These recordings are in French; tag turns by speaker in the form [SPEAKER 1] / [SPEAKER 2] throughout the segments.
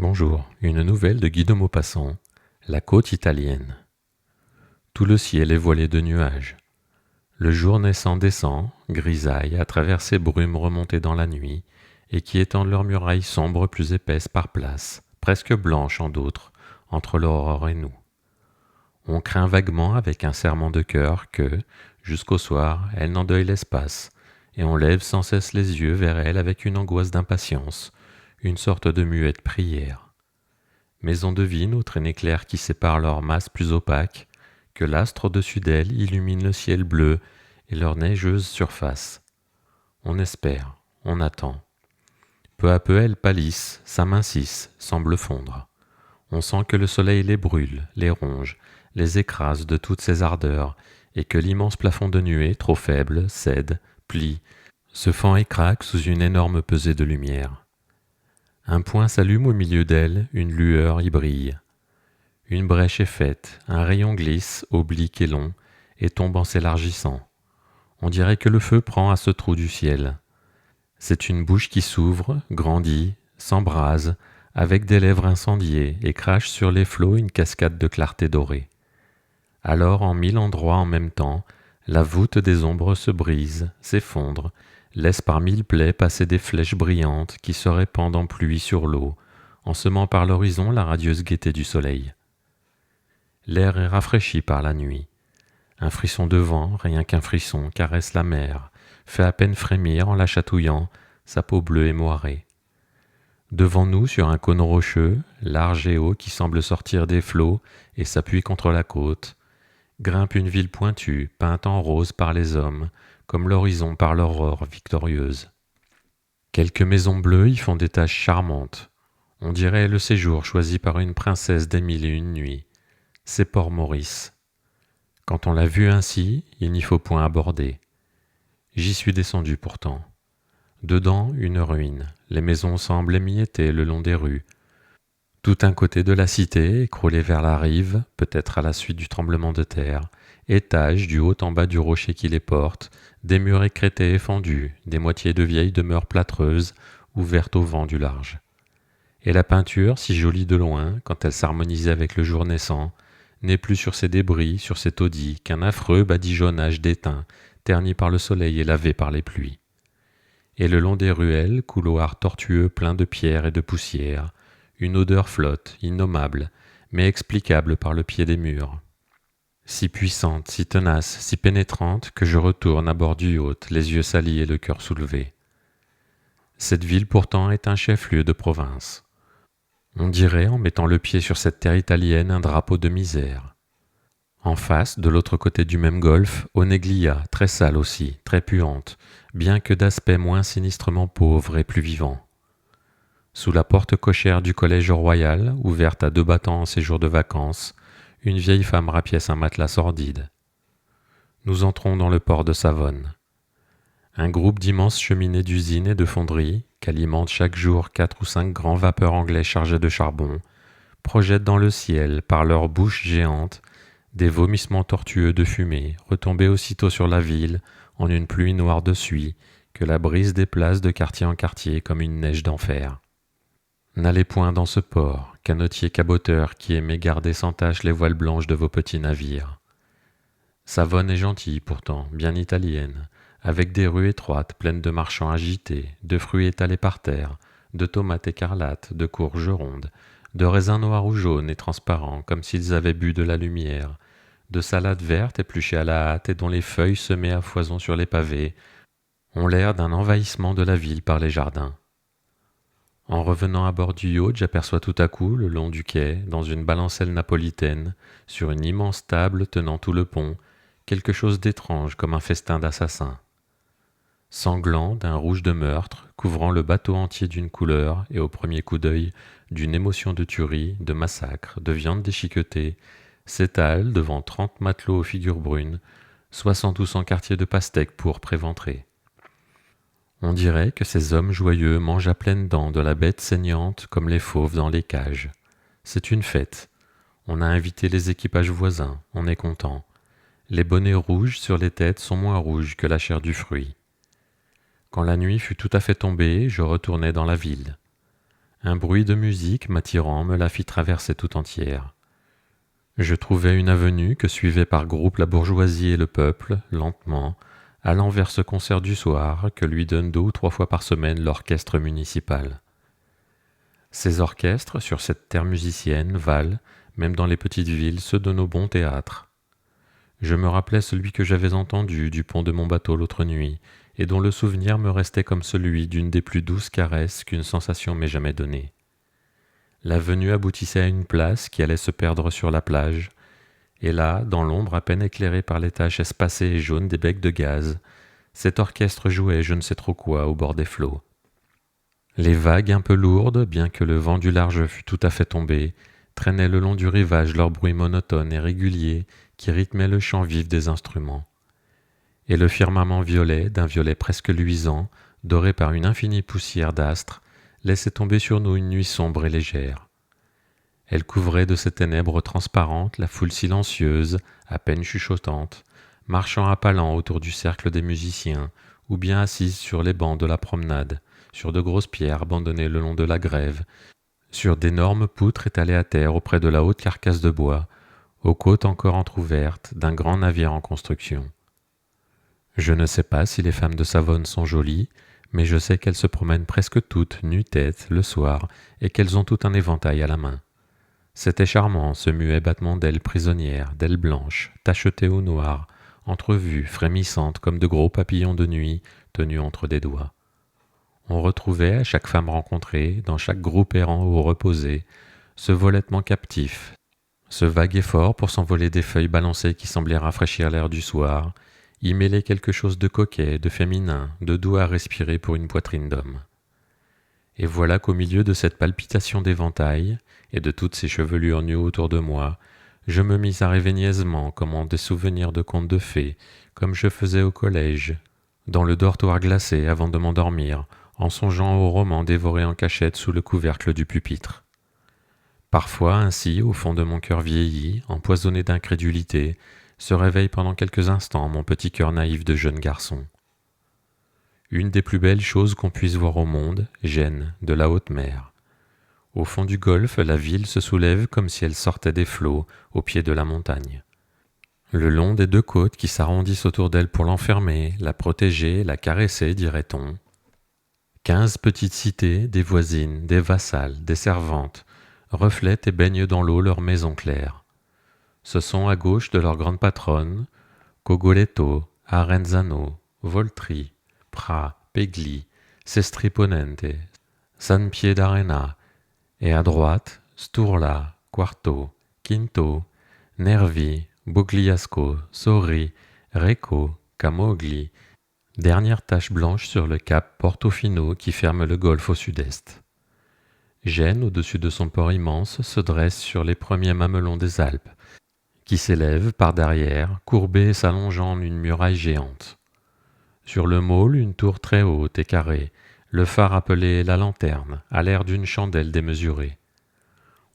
[SPEAKER 1] Bonjour, une nouvelle de Guy de Maupassant, la côte italienne. Tout le ciel est voilé de nuages. Le jour naissant descend, grisaille, à travers ces brumes remontées dans la nuit, et qui étendent leurs murailles sombres plus épaisses par places, presque blanches en d'autres, entre l'aurore et nous. On craint vaguement avec un serrement de cœur que, jusqu'au soir, elle n'endeuille l'espace, et on lève sans cesse les yeux vers elle avec une angoisse d'impatience, une sorte de muette prière. Mais on devine au traînées claires qui séparent leurs masses plus opaques que l'astre au-dessus d'elles illumine le ciel bleu et leur neigeuse surface. On espère, on attend. Peu à peu elles pâlissent, s'amincissent, semblent fondre. On sent que le soleil les brûle, les ronge, les écrase de toutes ses ardeurs, et que l'immense plafond de nuée, trop faible, cède, plie, se fend et craque sous une énorme pesée de lumière. Un point s'allume au milieu d'elle, une lueur y brille. Une brèche est faite, un rayon glisse, oblique et long, et tombe en s'élargissant. On dirait que le feu prend à ce trou du ciel. C'est une bouche qui s'ouvre, grandit, s'embrase, avec des lèvres incendiées, et crache sur les flots une cascade de clarté dorée. Alors, en mille endroits en même temps, la voûte des ombres se brise, s'effondre, laisse par mille plaies passer des flèches brillantes qui se répandent en pluie sur l'eau, en semant par l'horizon la radieuse gaieté du soleil. L'air est rafraîchi par la nuit. Un frisson de vent, rien qu'un frisson, caresse la mer, fait à peine frémir en la chatouillant sa peau bleue et moirée. Devant nous, sur un cône rocheux, large et haut qui semble sortir des flots et s'appuie contre la côte, grimpe une ville pointue, peinte en rose par les hommes, comme l'horizon par l'aurore victorieuse. Quelques maisons bleues y font des taches charmantes. On dirait le séjour choisi par une princesse des mille et une nuits. C'est Port-Maurice. Quand on l'a vu ainsi, il n'y faut point aborder. J'y suis descendu pourtant. Dedans, une ruine. Les maisons semblent émiettées le long des rues. Tout un côté de la cité, écroulé vers la rive, peut-être à la suite du tremblement de terre, étage du haut en bas du rocher qui les porte, des murs écrêtés et fendus, des moitiés de vieilles demeures plâtreuses, ouvertes au vent du large. Et la peinture, si jolie de loin, quand elle s'harmonisait avec le jour naissant, n'est plus sur ces débris, sur ces taudis, qu'un affreux badigeonnage d'étain, terni par le soleil et lavé par les pluies. Et le long des ruelles, couloirs tortueux pleins de pierres et de poussière, une odeur flotte, innommable, mais explicable par le pied des murs. Si puissante, si tenace, si pénétrante, que je retourne à bord du yacht, les yeux salis et le cœur soulevé. Cette ville pourtant est un chef-lieu de province. On dirait, en mettant le pied sur cette terre italienne, un drapeau de misère. En face, de l'autre côté du même golfe, Oneglia, très sale aussi, très puante, bien que d'aspect moins sinistrement pauvre et plus vivant. Sous la porte cochère du collège royal, ouverte à deux battants en séjour de vacances, une vieille femme rapièce un matelas sordide. Nous entrons dans le port de Savone. Un groupe d'immenses cheminées d'usines et de fonderies, qu'alimentent chaque jour 4 ou 5 grands vapeurs anglais chargés de charbon, projettent dans le ciel, par leurs bouches géantes, des vomissements tortueux de fumée, retombés aussitôt sur la ville en une pluie noire de suie, que la brise déplace de quartier en quartier comme une neige d'enfer. N'allez point dans ce port, canotiers caboteurs qui aimez garder sans tache les voiles blanches de vos petits navires. Savone est gentille pourtant, bien italienne, avec des rues étroites pleines de marchands agités, de fruits étalés par terre, de tomates écarlates, de courges rondes, de raisins noirs ou jaunes et transparents comme s'ils avaient bu de la lumière, de salades vertes épluchées à la hâte et dont les feuilles semées à foison sur les pavés ont l'air d'un envahissement de la ville par les jardins. En revenant à bord du yacht, j'aperçois tout à coup, le long du quai, dans une balancelle napolitaine, sur une immense table tenant tout le pont, quelque chose d'étrange comme un festin d'assassins. Sanglant, d'un rouge de meurtre, couvrant le bateau entier d'une couleur et au premier coup d'œil d'une émotion de tuerie, de massacre, de viande déchiquetée, s'étale devant 30 matelots aux figures brunes, 60 ou 100 quartiers de pastèques pourpres éventrés. On dirait que ces hommes joyeux mangent à pleines dents de la bête saignante comme les fauves dans les cages. C'est une fête. On a invité les équipages voisins, on est content. Les bonnets rouges sur les têtes sont moins rouges que la chair du fruit. Quand la nuit fut tout à fait tombée, je retournai dans la ville. Un bruit de musique m'attirant me la fit traverser tout entière. Je trouvai une avenue que suivaient par groupes la bourgeoisie et le peuple, lentement, allant vers ce concert du soir que lui donne 2 ou 3 fois par semaine l'orchestre municipal. Ces orchestres, sur cette terre musicienne, valent, même dans les petites villes, ceux de nos bons théâtres. Je me rappelais celui que j'avais entendu du pont de mon bateau l'autre nuit, et dont le souvenir me restait comme celui d'une des plus douces caresses qu'une sensation m'ait jamais donnée. L'avenue aboutissait à une place qui allait se perdre sur la plage, et là, dans l'ombre à peine éclairée par les taches espacées et jaunes des becs de gaz, cet orchestre jouait je ne sais trop quoi au bord des flots. Les vagues un peu lourdes, bien que le vent du large fût tout à fait tombé, traînaient le long du rivage leur bruit monotone et régulier qui rythmait le chant vif des instruments. Et le firmament violet, d'un violet presque luisant, doré par une infinie poussière d'astres, laissait tomber sur nous une nuit sombre et légère. Elle couvrait de ses ténèbres transparentes la foule silencieuse, à peine chuchotante, marchant à pas lents autour du cercle des musiciens, ou bien assise sur les bancs de la promenade, sur de grosses pierres abandonnées le long de la grève, sur d'énormes poutres étalées à terre auprès de la haute carcasse de bois, aux côtes encore entr'ouvertes d'un grand navire en construction. Je ne sais pas si les femmes de Savone sont jolies, mais je sais qu'elles se promènent presque toutes nu-tête le soir et qu'elles ont tout un éventail à la main. C'était charmant, ce muet battement d'ailes prisonnières, d'ailes blanches, tachetées au noir, entrevues, frémissantes comme de gros papillons de nuit tenus entre des doigts. On retrouvait à chaque femme rencontrée, dans chaque groupe errant ou reposé, ce volettement captif, ce vague effort pour s'envoler des feuilles balancées qui semblaient rafraîchir l'air du soir, y mêler quelque chose de coquet, de féminin, de doux à respirer pour une poitrine d'homme. Et voilà qu'au milieu de cette palpitation d'éventail, et de toutes ces chevelures nues autour de moi, je me mis à rêver niaisement comme en des souvenirs de contes de fées, comme je faisais au collège, dans le dortoir glacé avant de m'endormir, en songeant aux romans dévorés en cachette sous le couvercle du pupitre. Parfois, ainsi, au fond de mon cœur vieilli, empoisonné d'incrédulité, se réveille pendant quelques instants mon petit cœur naïf de jeune garçon. Une des plus belles choses qu'on puisse voir au monde, Gênes, de la haute mer. Au fond du golfe, la ville se soulève comme si elle sortait des flots, au pied de la montagne. Le long des 2 côtes qui s'arrondissent autour d'elle pour l'enfermer, la protéger, la caresser, dirait-on. 15 petites cités, des voisines, des vassales, des servantes, reflètent et baignent dans l'eau leurs maisons claires. Ce sont à gauche de leurs grandes patronnes, Cogoletto, Arenzano, Voltri, Pra, Pegli, Sestri Ponente, San Piedarena, et à droite, Sturla, Quarto, Quinto, Nervi, Bugliasco, Sori, Recco, Camogli, dernière tache blanche sur le cap Portofino qui ferme le golfe au sud-est. Gênes, au-dessus de son port immense, se dresse sur les premiers mamelons des Alpes, qui s'élèvent par derrière, courbés et s'allongeant en une muraille géante. Sur le môle, une tour très haute et carrée, le phare appelé la lanterne, à l'air d'une chandelle démesurée.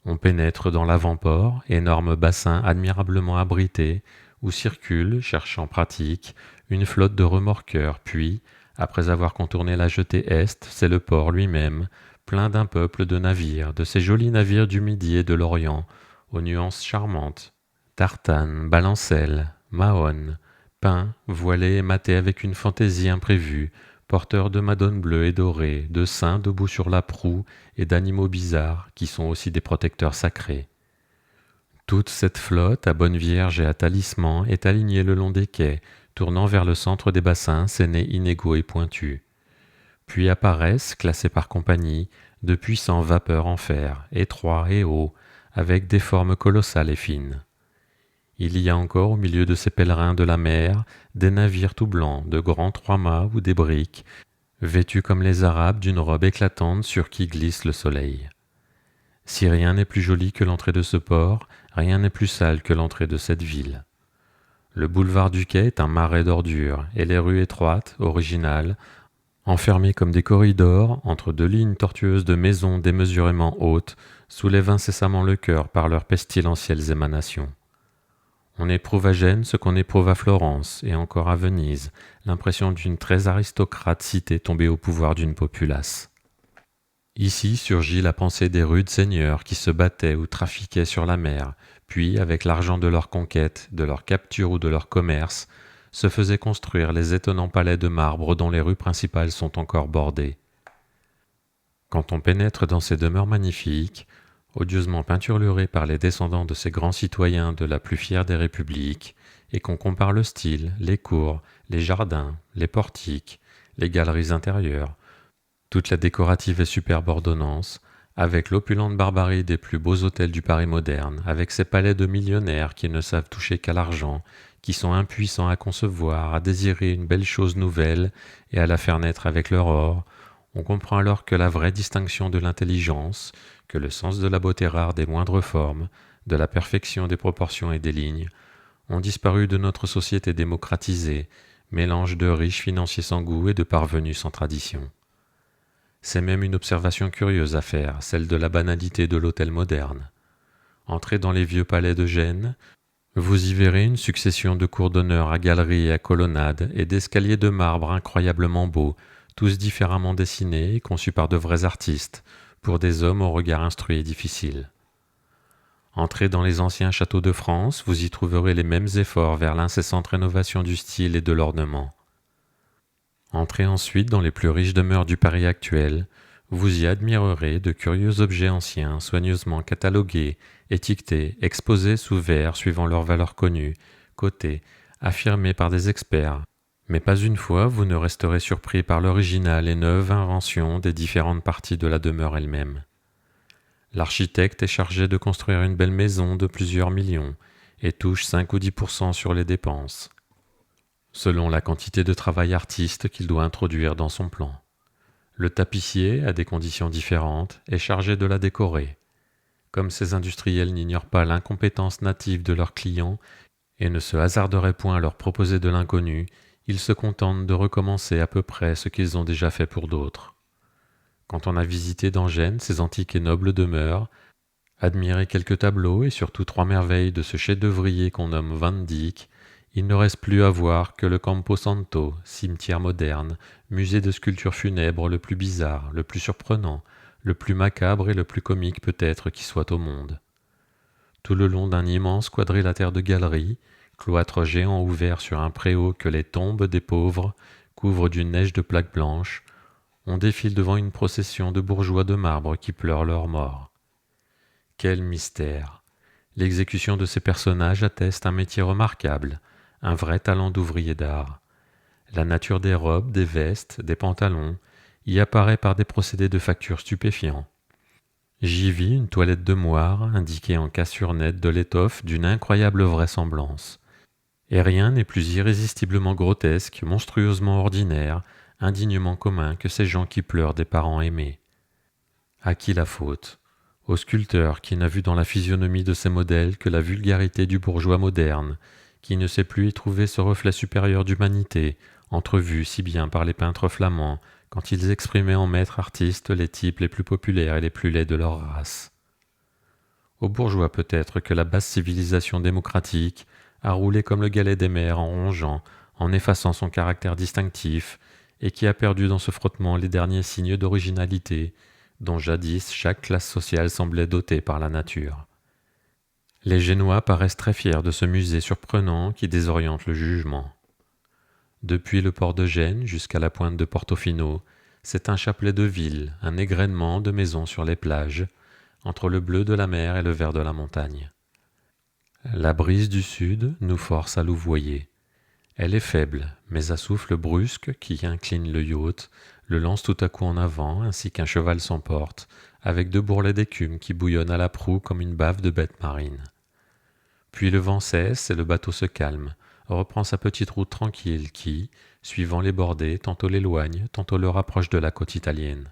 [SPEAKER 1] On pénètre dans l'avant-port, énorme bassin admirablement abrité, où circule, cherchant pratique, une flotte de remorqueurs, puis, après avoir contourné la jetée est, c'est le port lui-même, plein d'un peuple de navires, de ces jolis navires du Midi et de l'Orient, aux nuances charmantes, tartanes, balancelles, mahone, peints, voilés et matés avec une fantaisie imprévue, porteurs de madones bleues et dorées, de saints debout sur la proue et d'animaux bizarres qui sont aussi des protecteurs sacrés. Toute cette flotte, à bonne vierge et à talisman, est alignée le long des quais, tournant vers le centre des bassins, ses nez inégaux et pointus. Puis apparaissent, classés par compagnie, de puissants vapeurs en fer, étroits et hauts, avec des formes colossales et fines. Il y a encore au milieu de ces pèlerins de la mer des navires tout blancs, de grands 3-mâts ou des briques, vêtus comme les Arabes d'une robe éclatante sur qui glisse le soleil. Si rien n'est plus joli que l'entrée de ce port, rien n'est plus sale que l'entrée de cette ville. Le boulevard du quai est un marais d'ordures, et les rues étroites, originales, enfermées comme des corridors entre 2 lignes tortueuses de maisons démesurément hautes, soulèvent incessamment le cœur par leurs pestilentielles émanations. On éprouve à Gênes ce qu'on éprouve à Florence et encore à Venise, l'impression d'une très aristocrate cité tombée au pouvoir d'une populace. Ici surgit la pensée des rudes seigneurs qui se battaient ou trafiquaient sur la mer, puis, avec l'argent de leur conquête, de leur capture ou de leur commerce, se faisaient construire les étonnants palais de marbre dont les rues principales sont encore bordées. Quand on pénètre dans ces demeures magnifiques, odieusement peinturlurées par les descendants de ces grands citoyens de la plus fière des républiques, et qu'on compare le style, les cours, les jardins, les portiques, les galeries intérieures, toute la décorative et superbe ordonnance, avec l'opulente barbarie des plus beaux hôtels du Paris moderne, avec ces palais de millionnaires qui ne savent toucher qu'à l'argent, qui sont impuissants à concevoir, à désirer une belle chose nouvelle et à la faire naître avec leur or, on comprend alors que la vraie distinction de l'intelligence, que le sens de la beauté rare des moindres formes, de la perfection des proportions et des lignes, ont disparu de notre société démocratisée, mélange de riches financiers sans goût et de parvenus sans tradition. C'est même une observation curieuse à faire, celle de la banalité de l'hôtel moderne. Entrez dans les vieux palais de Gênes, vous y verrez une succession de cours d'honneur à galeries et à colonnades et d'escaliers de marbre incroyablement beaux, tous différemment dessinés et conçus par de vrais artistes, pour des hommes au regard instruit et difficile. Entrez dans les anciens châteaux de France, vous y trouverez les mêmes efforts vers l'incessante rénovation du style et de l'ornement. Entrez ensuite dans les plus riches demeures du Paris actuel, vous y admirerez de curieux objets anciens, soigneusement catalogués, étiquetés, exposés sous verre suivant leur valeur connue, cotés, affirmés par des experts. Mais pas une fois vous ne resterez surpris par l'originale et neuve invention des différentes parties de la demeure elle-même. L'architecte est chargé de construire une belle maison de plusieurs millions et touche 5 ou 10% sur les dépenses, selon la quantité de travail artiste qu'il doit introduire dans son plan. Le tapissier, à des conditions différentes, est chargé de la décorer. Comme ces industriels n'ignorent pas l'incompétence native de leurs clients et ne se hasarderaient point à leur proposer de l'inconnu, ils se contentent de recommencer à peu près ce qu'ils ont déjà fait pour d'autres. Quand on a visité dans Gênes ces antiques et nobles demeures, admiré quelques tableaux et surtout 3 merveilles de ce chef-d'œuvrier qu'on nomme Van Dyck, il ne reste plus à voir que le Campo Santo, cimetière moderne, musée de sculptures funèbres le plus bizarre, le plus surprenant, le plus macabre et le plus comique peut-être qui soit au monde. Tout le long d'un immense quadrilatère de galeries, cloître géant ouvert sur un préau que les tombes des pauvres couvrent d'une neige de plaques blanches, on défile devant une procession de bourgeois de marbre qui pleurent leur mort. Quel mystère! L'exécution de ces personnages atteste un métier remarquable, un vrai talent d'ouvrier d'art. La nature des robes, des vestes, des pantalons y apparaît par des procédés de facture stupéfiants. J'y vis une toilette de moire indiquée en cassure nette de l'étoffe d'une incroyable vraisemblance. Et rien n'est plus irrésistiblement grotesque, monstrueusement ordinaire, indignement commun que ces gens qui pleurent des parents aimés. À qui la faute? Au sculpteur qui n'a vu dans la physionomie de ces modèles que la vulgarité du bourgeois moderne, qui ne sait plus y trouver ce reflet supérieur d'humanité, entrevu si bien par les peintres flamands, quand ils exprimaient en maîtres artistes les types les plus populaires et les plus laids de leur race. Aux bourgeois peut-être que la basse civilisation démocratique a roulé comme le galet des mers en rongeant, en effaçant son caractère distinctif, et qui a perdu dans ce frottement les derniers signes d'originalité, dont jadis chaque classe sociale semblait dotée par la nature. Les Génois paraissent très fiers de ce musée surprenant qui désoriente le jugement. Depuis le port de Gênes jusqu'à la pointe de Portofino, c'est un chapelet de villes, un égrènement de maisons sur les plages, entre le bleu de la mer et le vert de la montagne. La brise du sud nous force à louvoyer. Elle est faible, mais à souffle brusque qui incline le yacht, le lance tout à coup en avant, ainsi qu'un cheval s'emporte, avec 2 bourrelets d'écume qui bouillonnent à la proue comme une bave de bête marine. Puis le vent cesse et le bateau se calme, reprend sa petite route tranquille qui, suivant les bordées, tantôt l'éloigne, tantôt le rapproche de la côte italienne.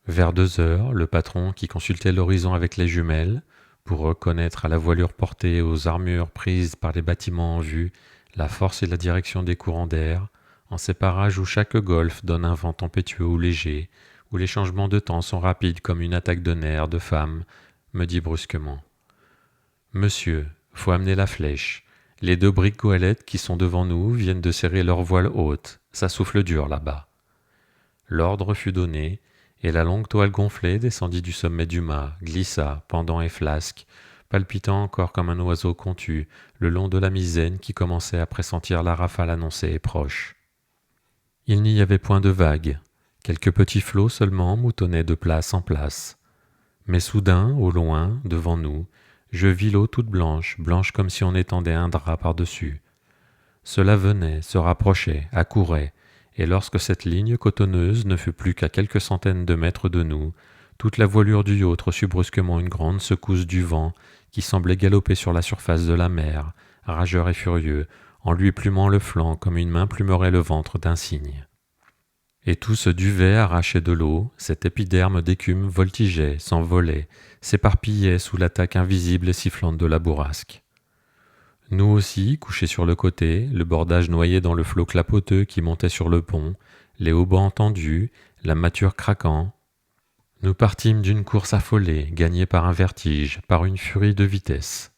[SPEAKER 1] Vers 2 heures, le patron, qui consultait l'horizon avec les jumelles, pour reconnaître à la voilure portée et aux armures prises par les bâtiments en vue la force et la direction des courants d'air, en ces parages où chaque golfe donne un vent tempétueux ou léger, où les changements de temps sont rapides comme une attaque de nerfs de femme, me dit brusquement: « Monsieur, faut amener la flèche. Les 2 briques goélettes qui sont devant nous viennent de serrer leur voile haute, ça souffle dur là-bas. » L'ordre fut donné, et la longue toile gonflée descendit du sommet du mât, glissa, pendant et flasque, palpitant encore comme un oiseau contus, le long de la misaine qui commençait à pressentir la rafale annoncée et proche. Il n'y avait point de vagues, quelques petits flots seulement moutonnaient de place en place. Mais soudain, au loin, devant nous, je vis l'eau toute blanche, blanche comme si on étendait un drap par-dessus. Cela venait, se rapprochait, accourait, et lorsque cette ligne cotonneuse ne fut plus qu'à quelques centaines de mètres de nous, toute la voilure du yacht reçut brusquement une grande secousse du vent qui semblait galoper sur la surface de la mer, rageur et furieux, en lui plumant le flanc comme une main plumerait le ventre d'un cygne. Et tout ce duvet arraché de l'eau, cet épiderme d'écume voltigeait, s'envolait, s'éparpillait sous l'attaque invisible et sifflante de la bourrasque. Nous aussi, couchés sur le côté, le bordage noyé dans le flot clapoteux qui montait sur le pont, les haubans tendus, la mâture craquant, nous partîmes d'une course affolée, gagnée par un vertige, par une furie de vitesse.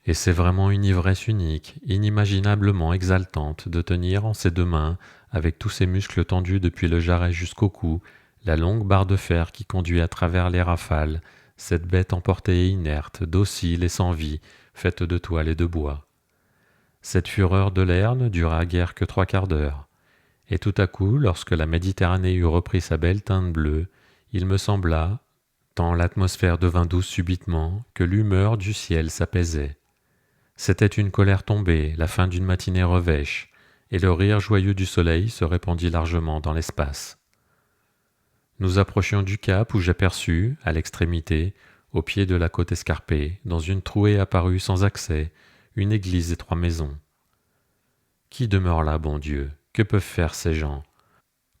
[SPEAKER 1] Et c'est vraiment une ivresse unique, inimaginablement exaltante, de tenir en ses deux mains, avec tous ses muscles tendus depuis le jarret jusqu'au cou, la longue barre de fer qui conduit à travers les rafales, cette bête emportée et inerte, docile et sans vie, faite de toile et de bois. Cette fureur de l'air ne dura guère que 3/4 d'heure, et tout à coup, lorsque la Méditerranée eut repris sa belle teinte bleue, il me sembla, tant l'atmosphère devint douce subitement, que l'humeur du ciel s'apaisait. C'était une colère tombée, la fin d'une matinée revêche, et le rire joyeux du soleil se répandit largement dans l'espace. Nous approchions du cap où j'aperçus, à l'extrémité, au pied de la côte escarpée, dans une trouée apparue sans accès, une église et 3 maisons. Qui demeure là, bon Dieu? Que peuvent faire ces gens?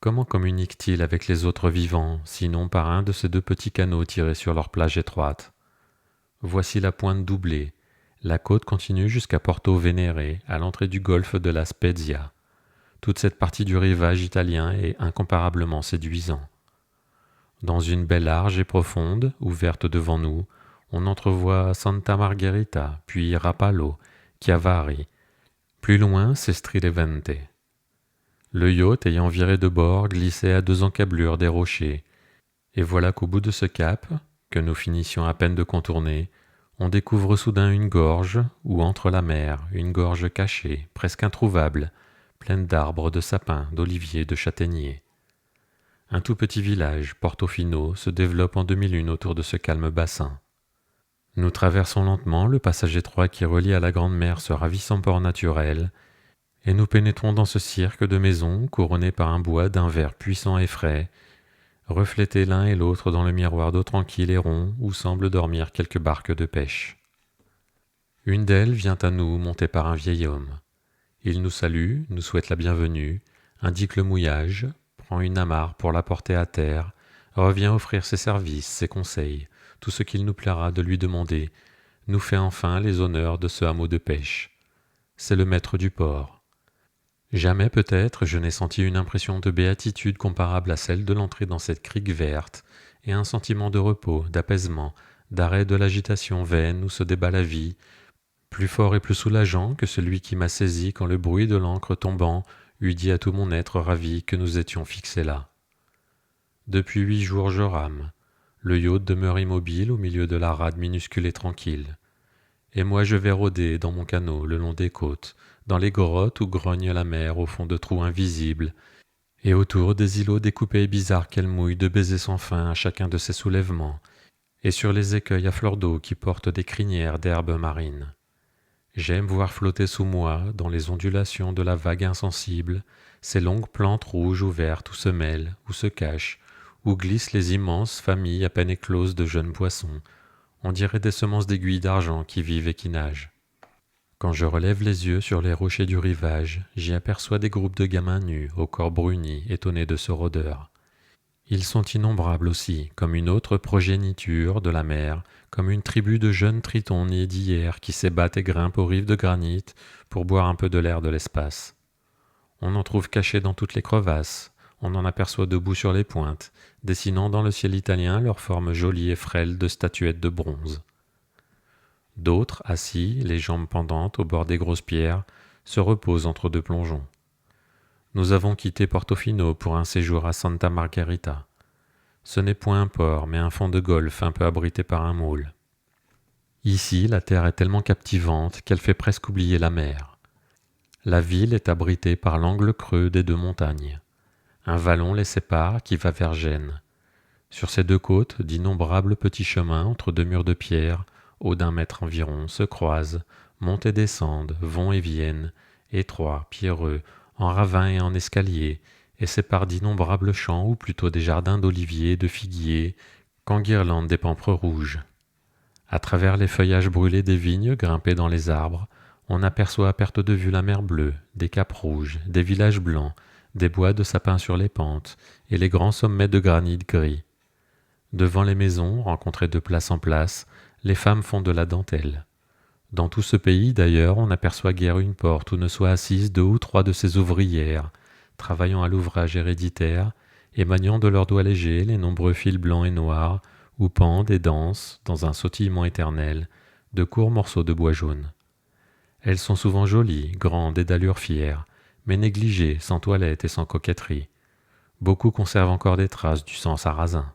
[SPEAKER 1] Comment communiquent-ils avec les autres vivants, sinon par un de ces 2 petits canaux tirés sur leur plage étroite? Voici la pointe doublée. La côte continue jusqu'à Porto Venere, à l'entrée du golfe de la Spezia. Toute cette partie du rivage italien est incomparablement séduisant. Dans une baie large et profonde, ouverte devant nous, on entrevoit Santa Margherita, puis Rapallo, Chiavari. Plus loin, c'est Strilevente. Le yacht, ayant viré de bord, glissait à 2 encablures des rochers. Et voilà qu'au bout de ce cap, que nous finissions à peine de contourner, on découvre soudain une gorge, ou entre la mer, une gorge cachée, presque introuvable, pleine d'arbres, de sapins, d'oliviers, de châtaigniers. Un tout petit village, Portofino, se développe en demi-lune autour de ce calme bassin. Nous traversons lentement le passage étroit qui relie à la grande mer ce ravissant port naturel, et nous pénétrons dans ce cirque de maisons couronnées par un bois d'un vert puissant et frais, reflétés l'un et l'autre dans le miroir d'eau tranquille et rond où semblent dormir quelques barques de pêche. Une d'elles vient à nous montée par un vieil homme. Il nous salue, nous souhaite la bienvenue, indique le mouillage, prend une amarre pour la porter à terre, revient offrir ses services, ses conseils, tout ce qu'il nous plaira de lui demander, nous fait enfin les honneurs de ce hameau de pêche. C'est le maître du port. Jamais peut-être je n'ai senti une impression de béatitude comparable à celle de l'entrée dans cette crique verte, et un sentiment de repos, d'apaisement, d'arrêt de l'agitation vaine où se débat la vie, plus fort et plus soulageant que celui qui m'a saisi quand le bruit de l'ancre tombant eût dit à tout mon être ravi que nous étions fixés là. Depuis 8 jours je rame. Le yacht demeure immobile au milieu de la rade minuscule et tranquille. Et moi je vais rôder dans mon canot le long des côtes, dans les grottes où grogne la mer au fond de trous invisibles, et autour des îlots découpés et bizarres qu'elle mouille de baisers sans fin à chacun de ses soulèvements, et sur les écueils à fleur d'eau qui portent des crinières d'herbes marines. J'aime voir flotter sous moi, dans les ondulations de la vague insensible, ces longues plantes rouges ou vertes où se mêlent, où se cachent, où glissent les immenses familles à peine écloses de jeunes poissons. On dirait des semences d'aiguilles d'argent qui vivent et qui nagent. Quand je relève les yeux sur les rochers du rivage, j'y aperçois des groupes de gamins nus, au corps bruni, étonnés de ce rôdeur. Ils sont innombrables aussi, comme une autre progéniture de la mer, comme une tribu de jeunes tritons nés d'hier qui s'ébattent et grimpent aux rives de granit pour boire un peu de l'air de l'espace. On en trouve cachés dans toutes les crevasses, on en aperçoit debout sur les pointes, dessinant dans le ciel italien leurs formes jolies et frêles de statuettes de bronze. D'autres, assis, les jambes pendantes au bord des grosses pierres, se reposent entre 2 plongeons. Nous avons quitté Portofino pour un séjour à Santa Margherita. Ce n'est point un port, mais un fond de golfe un peu abrité par un môle. Ici, la terre est tellement captivante qu'elle fait presque oublier la mer. La ville est abritée par l'angle creux des deux montagnes. Un vallon les sépare qui va vers Gênes. Sur ces deux côtes, d'innombrables petits chemins entre deux murs de pierre, hauts d'1 mètre environ, se croisent, montent et descendent, vont et viennent, étroits, pierreux, en ravins et en escaliers, et séparent d'innombrables champs ou plutôt des jardins d'oliviers, de figuiers, qu'enguirlandent des pampres rouges. À travers les feuillages brûlés des vignes grimpées dans les arbres, on aperçoit à perte de vue la mer bleue, des caps rouges, des villages blancs, des bois de sapins sur les pentes, et les grands sommets de granit gris. Devant les maisons, rencontrées de place en place, les femmes font de la dentelle. Dans tout ce pays, d'ailleurs, on n'aperçoit guère une porte où ne soient assises 2 ou 3 de ces ouvrières, travaillant à l'ouvrage héréditaire, et maniant de leurs doigts légers les nombreux fils blancs et noirs, où pendent et dansent, dans un sautillement éternel, de courts morceaux de bois jaune. Elles sont souvent jolies, grandes et d'allure fière, mais négligées, sans toilette et sans coquetterie. Beaucoup conservent encore des traces du sang sarrasin.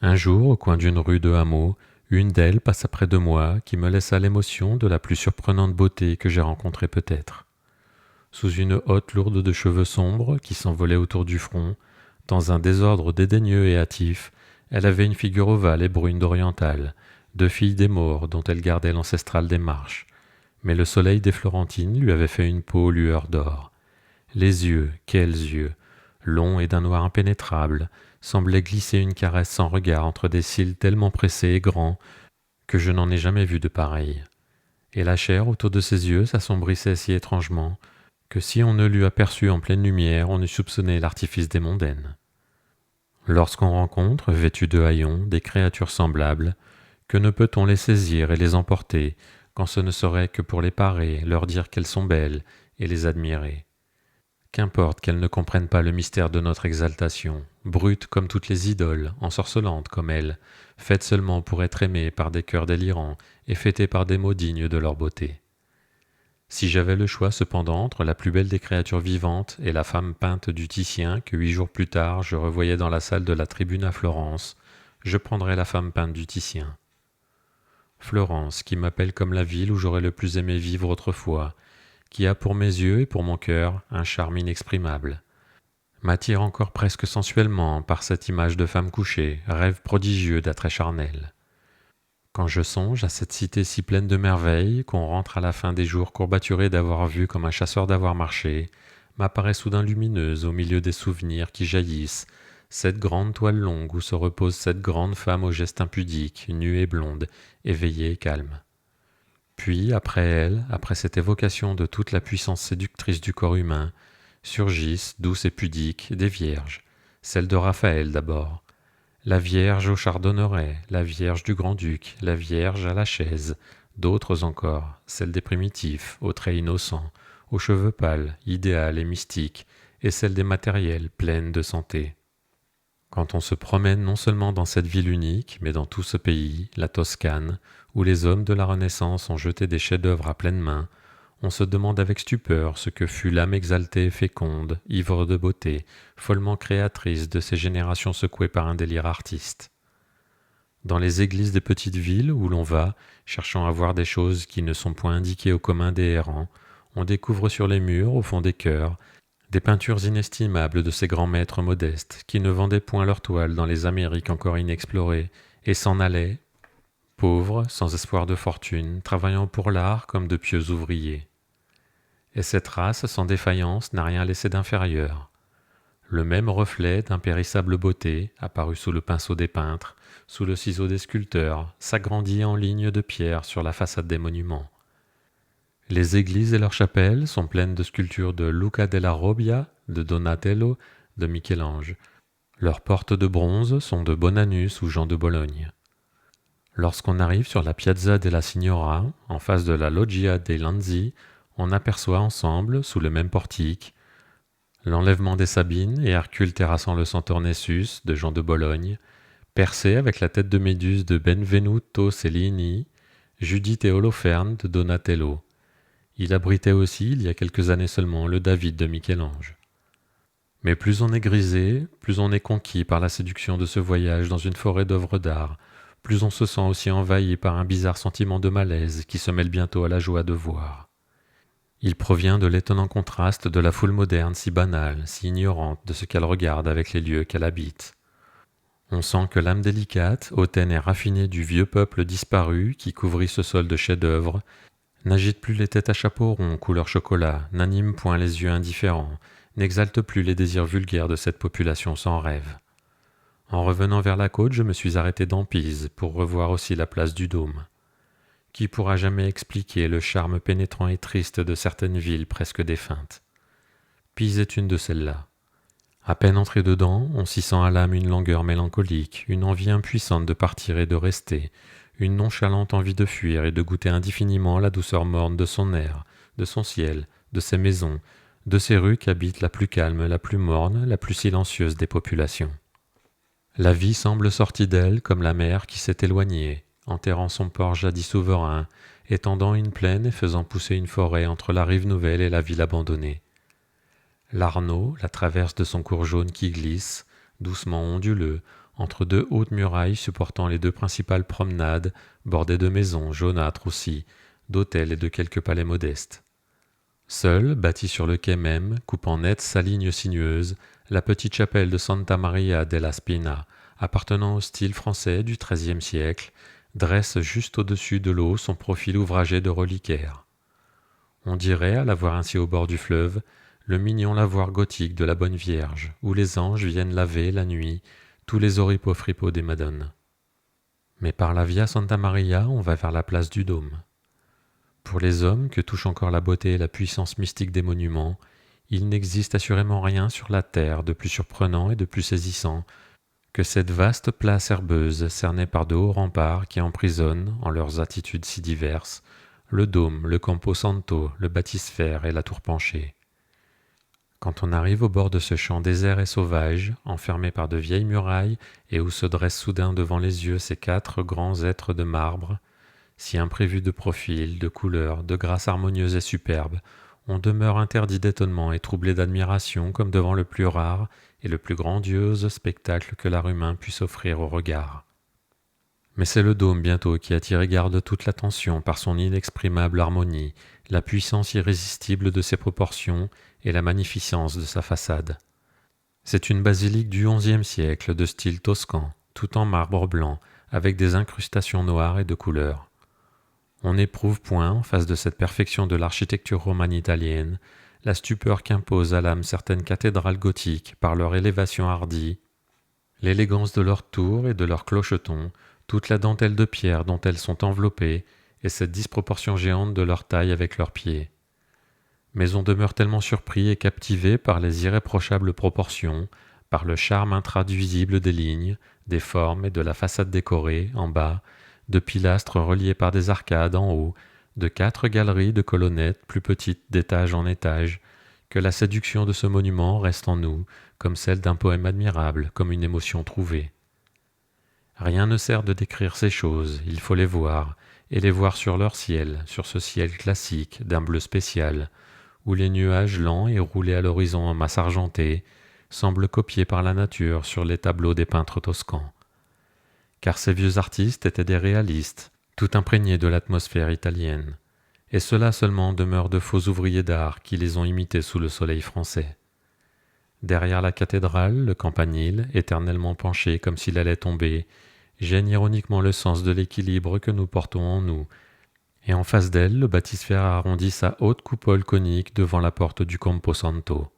[SPEAKER 1] Un jour, au coin d'une rue de hameau, une d'elles passa près de moi qui me laissa l'émotion de la plus surprenante beauté que j'ai rencontrée peut-être. Sous une hotte lourde de cheveux sombres qui s'envolaient autour du front, dans un désordre dédaigneux et hâtif, elle avait une figure ovale et brune d'orientale, de fille des morts dont elle gardait l'ancestrale démarche. Mais le soleil des Florentines lui avait fait une peau lueur d'or. Les yeux, quels yeux, longs et d'un noir impénétrable, semblaient glisser une caresse sans regard entre des cils tellement pressés et grands que je n'en ai jamais vu de pareils. Et la chair autour de ses yeux s'assombrissait si étrangement que si on ne l'eût aperçue en pleine lumière, on eût soupçonné l'artifice des mondaines. Lorsqu'on rencontre, vêtus de haillons, des créatures semblables, que ne peut-on les saisir et les emporter, quand ce ne serait que pour les parer, leur dire qu'elles sont belles, et les admirer. Qu'importe qu'elles ne comprennent pas le mystère de notre exaltation, brutes comme toutes les idoles, ensorcelantes comme elles, faites seulement pour être aimées par des cœurs délirants et fêtées par des mots dignes de leur beauté. Si j'avais le choix cependant entre la plus belle des créatures vivantes et la femme peinte du Titien que 8 jours plus tard je revoyais dans la salle de la Tribune à Florence, je prendrais la femme peinte du Titien. Florence, qui m'appelle comme la ville où j'aurais le plus aimé vivre autrefois, qui a pour mes yeux et pour mon cœur un charme inexprimable, m'attire encore presque sensuellement par cette image de femme couchée, rêve prodigieux d'attrait charnel. Quand je songe à cette cité si pleine de merveilles qu'on rentre à la fin des jours courbaturé d'avoir vu comme un chasseur d'avoir marché, m'apparaît soudain lumineuse au milieu des souvenirs qui jaillissent, cette grande toile longue où se repose cette grande femme au geste impudique, nue et blonde, éveillée et calme. Puis, après elle, après cette évocation de toute la puissance séductrice du corps humain, surgissent, douces et pudiques, des vierges, celle de Raphaël d'abord, la Vierge au chardonneret, la Vierge du Grand-Duc, la Vierge à la chaise, d'autres encore, celle des primitifs, aux traits innocents, aux cheveux pâles, idéales et mystiques, et celle des matériels, pleines de santé. Quand on se promène non seulement dans cette ville unique, mais dans tout ce pays, la Toscane, où les hommes de la Renaissance ont jeté des chefs-d'œuvre à pleine main, on se demande avec stupeur ce que fut l'âme exaltée et féconde, ivre de beauté, follement créatrice de ces générations secouées par un délire artiste. Dans les églises des petites villes où l'on va, cherchant à voir des choses qui ne sont point indiquées au commun des errants, on découvre sur les murs, au fond des chœurs, des peintures inestimables de ces grands maîtres modestes qui ne vendaient point leurs toiles dans les Amériques encore inexplorées et s'en allaient, pauvres, sans espoir de fortune, travaillant pour l'art comme de pieux ouvriers. Et cette race sans défaillance n'a rien laissé d'inférieur. Le même reflet d'impérissable beauté, apparu sous le pinceau des peintres, sous le ciseau des sculpteurs, s'agrandit en lignes de pierre sur la façade des monuments. Les églises et leurs chapelles sont pleines de sculptures de Luca della Robbia, de Donatello, de Michel-Ange. Leurs portes de bronze sont de Bonanus ou Jean de Bologne. Lorsqu'on arrive sur la Piazza della Signora, en face de la Loggia dei Lanzi, on aperçoit ensemble, sous le même portique, l'enlèvement des Sabines et Hercule terrassant le centaure Nessus de Jean de Bologne, percé avec la tête de Méduse de Benvenuto Cellini, Judith et Holoferne de Donatello. Il abritait aussi, il y a quelques années seulement, le David de Michel-Ange. Mais plus on est grisé, plus on est conquis par la séduction de ce voyage dans une forêt d'œuvres d'art, plus on se sent aussi envahi par un bizarre sentiment de malaise qui se mêle bientôt à la joie de voir. Il provient de l'étonnant contraste de la foule moderne si banale, si ignorante de ce qu'elle regarde avec les lieux qu'elle habite. On sent que l'âme délicate, hautaine et raffinée du vieux peuple disparu qui couvrit ce sol de chefs-d'œuvre, n'agite plus les têtes à chapeau rond couleur chocolat, n'anime point les yeux indifférents, n'exalte plus les désirs vulgaires de cette population sans rêve. En revenant vers la côte, je me suis arrêté dans Pise pour revoir aussi la place du Dôme. Qui pourra jamais expliquer le charme pénétrant et triste de certaines villes presque défuntes? Pise est une de celles-là. À peine entré dedans, on s'y sent à l'âme une langueur mélancolique, une envie impuissante de partir et de rester, une nonchalante envie de fuir et de goûter indéfiniment la douceur morne de son air, de son ciel, de ses maisons, de ces rues qu'habite la plus calme, la plus morne, la plus silencieuse des populations. La vie semble sortie d'elle comme la mer qui s'est éloignée, enterrant son port jadis souverain, étendant une plaine et faisant pousser une forêt entre la rive nouvelle et la ville abandonnée. L'Arno, la traverse de son cours jaune qui glisse, doucement onduleux, entre deux hautes murailles supportant les deux principales promenades, bordées de maisons, jaunâtres aussi, d'hôtels et de quelques palais modestes. Seule, bâtie sur le quai même, coupant net sa ligne sinueuse, la petite chapelle de Santa Maria della Spina, appartenant au style français du XIIIe siècle, dresse juste au-dessus de l'eau son profil ouvragé de reliquaires. On dirait, à la voir ainsi au bord du fleuve, le mignon lavoir gothique de la Bonne Vierge, où les anges viennent laver, la nuit, tous les oripeaux frippeaux des madones. Mais par la Via Santa Maria, on va vers la place du Dôme. Pour les hommes que touche encore la beauté et la puissance mystique des monuments, il n'existe assurément rien sur la terre de plus surprenant et de plus saisissant que cette vaste place herbeuse cernée par de hauts remparts qui emprisonnent, en leurs attitudes si diverses, le dôme, le Campo Santo, le baptistère et la tour penchée. Quand on arrive au bord de ce champ désert et sauvage, enfermé par de vieilles murailles et où se dressent soudain devant les yeux ces quatre grands êtres de marbre, si imprévus de profil, de couleur, de grâce harmonieuse et superbe, on demeure interdit d'étonnement et troublé d'admiration comme devant le plus rare et le plus grandiose spectacle que l'art humain puisse offrir au regard. Mais c'est le dôme bientôt qui attire et garde toute l'attention par son inexprimable harmonie, la puissance irrésistible de ses proportions et la magnificence de sa façade. C'est une basilique du XIe siècle de style toscan, tout en marbre blanc, avec des incrustations noires et de couleurs. On n'éprouve point, en face de cette perfection de l'architecture romane italienne, la stupeur qu'impose à l'âme certaines cathédrales gothiques par leur élévation hardie, l'élégance de leurs tours et de leurs clochetons, toute la dentelle de pierre dont elles sont enveloppées, et cette disproportion géante de leur taille avec leurs pieds. Mais on demeure tellement surpris et captivé par les irréprochables proportions, par le charme intraduisible des lignes, des formes et de la façade décorée, en bas, de pilastres reliés par des arcades en haut, de 4 galeries de colonnettes plus petites d'étage en étage, que la séduction de ce monument reste en nous, comme celle d'un poème admirable, comme une émotion trouvée. Rien ne sert de décrire ces choses, il faut les voir, et les voir sur leur ciel, sur ce ciel classique, d'un bleu spécial, où les nuages lents et roulés à l'horizon en masse argentée semblent copiés par la nature sur les tableaux des peintres toscans. Car ces vieux artistes étaient des réalistes, tout imprégnés de l'atmosphère italienne, et ceux-là seulement demeurent de faux ouvriers d'art qui les ont imités sous le soleil français. Derrière la cathédrale, le campanile, éternellement penché comme s'il allait tomber, gêne ironiquement le sens de l'équilibre que nous portons en nous, et en face d'elle, le baptistère arrondit sa haute coupole conique devant la porte du Campo Santo.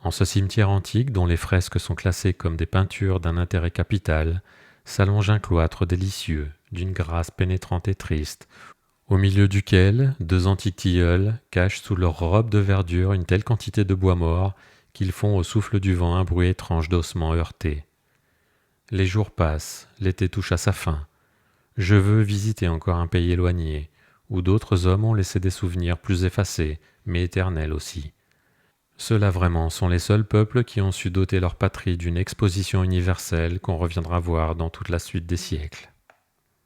[SPEAKER 1] En ce cimetière antique, dont les fresques sont classées comme des peintures d'un intérêt capital, s'allonge un cloître délicieux, d'une grâce pénétrante et triste, au milieu duquel 2 antiques tilleuls cachent sous leurs robes de verdure une telle quantité de bois mort qu'ils font au souffle du vent un bruit étrange d'ossements heurtés. Les jours passent, l'été touche à sa fin. Je veux visiter encore un pays éloigné, où d'autres hommes ont laissé des souvenirs plus effacés, mais éternels aussi. Ceux-là vraiment sont les seuls peuples qui ont su doter leur patrie d'une exposition universelle qu'on reviendra voir dans toute la suite des siècles.